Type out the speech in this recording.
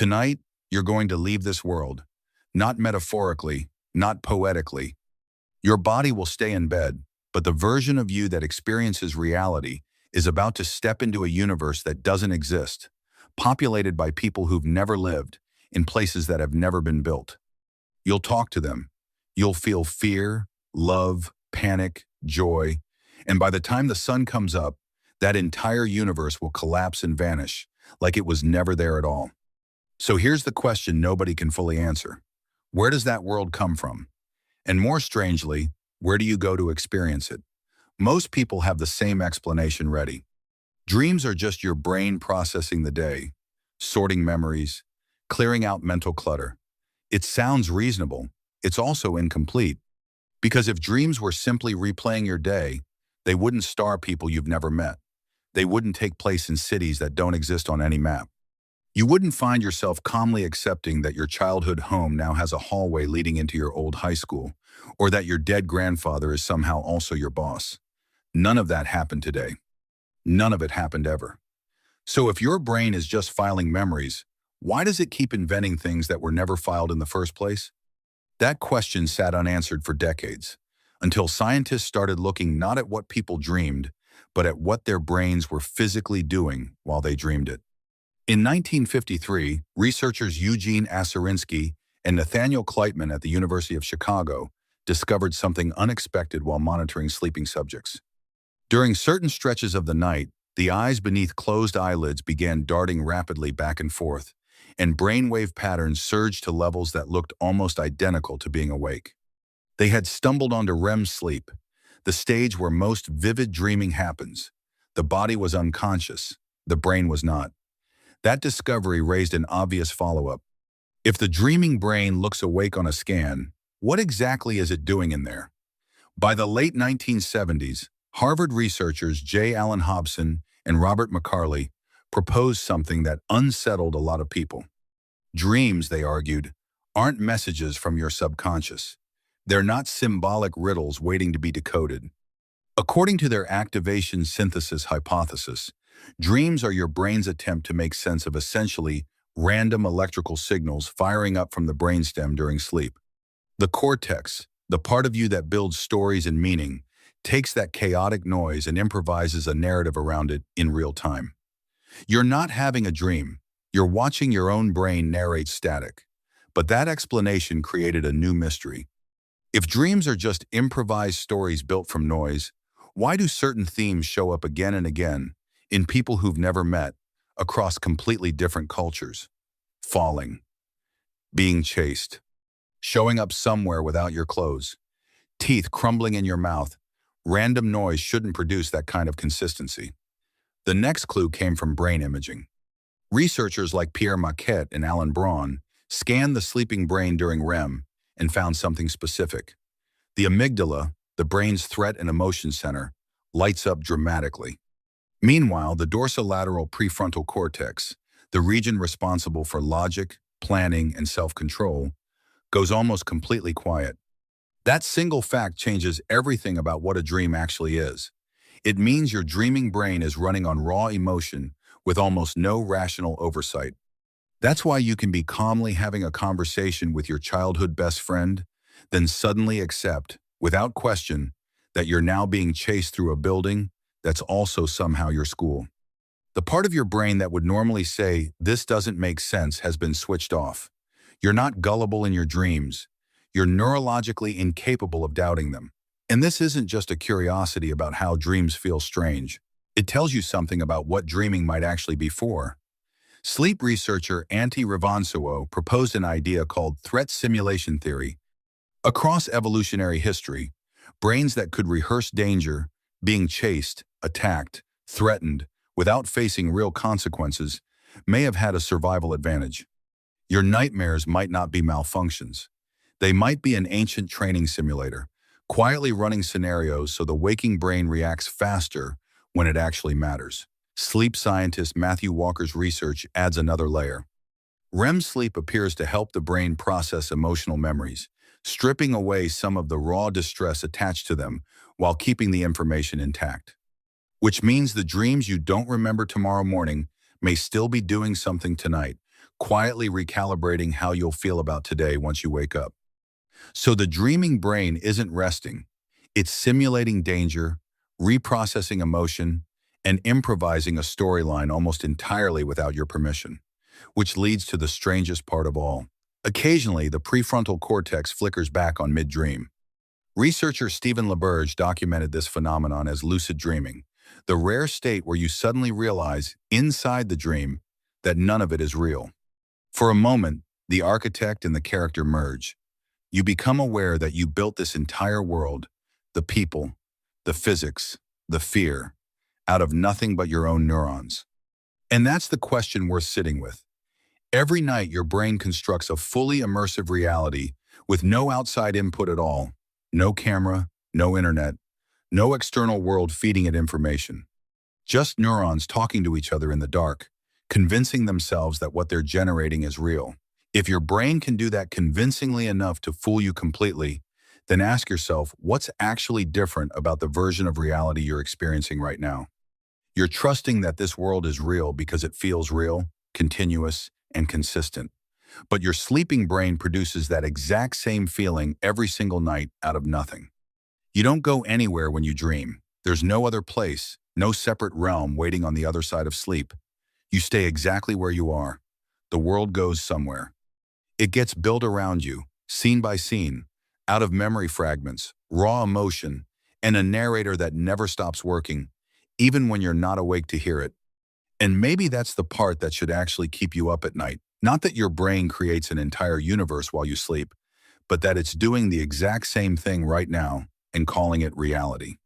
Tonight, you're going to leave this world, not metaphorically, not poetically. Your body will stay in bed, but the version of you that experiences reality is about to step into a universe that doesn't exist, populated by people who've never lived, in places that have never been built. You'll talk to them. You'll feel fear, love, panic, joy, and by the time the sun comes up, that entire universe will collapse and vanish, like it was never there at all. So here's the question nobody can fully answer. Where does that world come from? And more strangely, where do you go to experience it? Most people have the same explanation ready. Dreams are just your brain processing the day, sorting memories, clearing out mental clutter. It sounds reasonable. It's also incomplete. Because if dreams were simply replaying your day, they wouldn't star people you've never met. They wouldn't take place in cities that don't exist on any map. You wouldn't find yourself calmly accepting that your childhood home now has a hallway leading into your old high school, or that your dead grandfather is somehow also your boss. None of that happened today. None of it happened ever. So if your brain is just filing memories, why does it keep inventing things that were never filed in the first place? That question sat unanswered for decades, until scientists started looking not at what people dreamed, but at what their brains were physically doing while they dreamed it. In 1953, researchers Eugene Aserinsky and Nathaniel Kleitman at the University of Chicago discovered something unexpected while monitoring sleeping subjects. During certain stretches of the night, the eyes beneath closed eyelids began darting rapidly back and forth, and brainwave patterns surged to levels that looked almost identical to being awake. They had stumbled onto REM sleep, the stage where most vivid dreaming happens. The body was unconscious, the brain was not. That discovery raised an obvious follow-up. If the dreaming brain looks awake on a scan, what exactly is it doing in there? By the late 1970s, Harvard researchers J. Allen Hobson and Robert McCarley proposed something that unsettled a lot of people. Dreams, they argued, aren't messages from your subconscious. They're not symbolic riddles waiting to be decoded. According to their activation synthesis hypothesis, dreams are your brain's attempt to make sense of essentially random electrical signals firing up from the brainstem during sleep. The cortex, the part of you that builds stories and meaning, takes that chaotic noise and improvises a narrative around it in real time. You're not having a dream. You're watching your own brain narrate static. But that explanation created a new mystery. If dreams are just improvised stories built from noise, why do certain themes show up again and again in people who've never met across completely different cultures? Falling, being chased, showing up somewhere without your clothes, teeth crumbling in your mouth. Random noise shouldn't produce that kind of consistency. The next clue came from brain imaging. Researchers like Pierre Marquette and Alan Braun scanned the sleeping brain during REM and found something specific. The amygdala, the brain's threat and emotion center, lights up dramatically. Meanwhile, the dorsolateral prefrontal cortex, the region responsible for logic, planning, and self-control, goes almost completely quiet. That single fact changes everything about what a dream actually is. It means your dreaming brain is running on raw emotion with almost no rational oversight. That's why you can be calmly having a conversation with your childhood best friend, then suddenly accept, without question, that you're now being chased through a building that's also somehow your school. The part of your brain that would normally say, "This doesn't make sense," has been switched off. You're not gullible in your dreams. You're neurologically incapable of doubting them. And this isn't just a curiosity about how dreams feel strange. It tells you something about what dreaming might actually be for. Sleep researcher Antti Revonsuo proposed an idea called threat simulation theory. Across evolutionary history, brains that could rehearse danger, being chased, attacked, threatened, without facing real consequences, may have had a survival advantage. Your nightmares might not be malfunctions. They might be an ancient training simulator, quietly running scenarios so the waking brain reacts faster when it actually matters. Sleep scientist Matthew Walker's research adds another layer. REM sleep appears to help the brain process emotional memories, stripping away some of the raw distress attached to them while keeping the information intact. Which means the dreams you don't remember tomorrow morning may still be doing something tonight, quietly recalibrating how you'll feel about today once you wake up. So the dreaming brain isn't resting. It's simulating danger, reprocessing emotion, and improvising a storyline almost entirely without your permission, which leads to the strangest part of all. Occasionally, the prefrontal cortex flickers back on mid-dream. Researcher Stephen LaBerge documented this phenomenon as lucid dreaming, the rare state where you suddenly realize, inside the dream, that none of it is real. For a moment, the architect and the character merge. You become aware that you built this entire world, the people, the physics, the fear, out of nothing but your own neurons. And that's the question worth sitting with. Every night, your brain constructs a fully immersive reality with no outside input at all, no camera, no internet, no external world feeding it information. Just neurons talking to each other in the dark, convincing themselves that what they're generating is real. If your brain can do that convincingly enough to fool you completely, then ask yourself what's actually different about the version of reality you're experiencing right now. You're trusting that this world is real because it feels real, continuous, and consistent. But your sleeping brain produces that exact same feeling every single night out of nothing. You don't go anywhere when you dream. There's no other place, no separate realm waiting on the other side of sleep. You stay exactly where you are. The world goes somewhere. It gets built around you, scene by scene, out of memory fragments, raw emotion, and a narrator that never stops working, even when you're not awake to hear it. And maybe that's the part that should actually keep you up at night. Not that your brain creates an entire universe while you sleep, but that it's doing the exact same thing right now and calling it reality.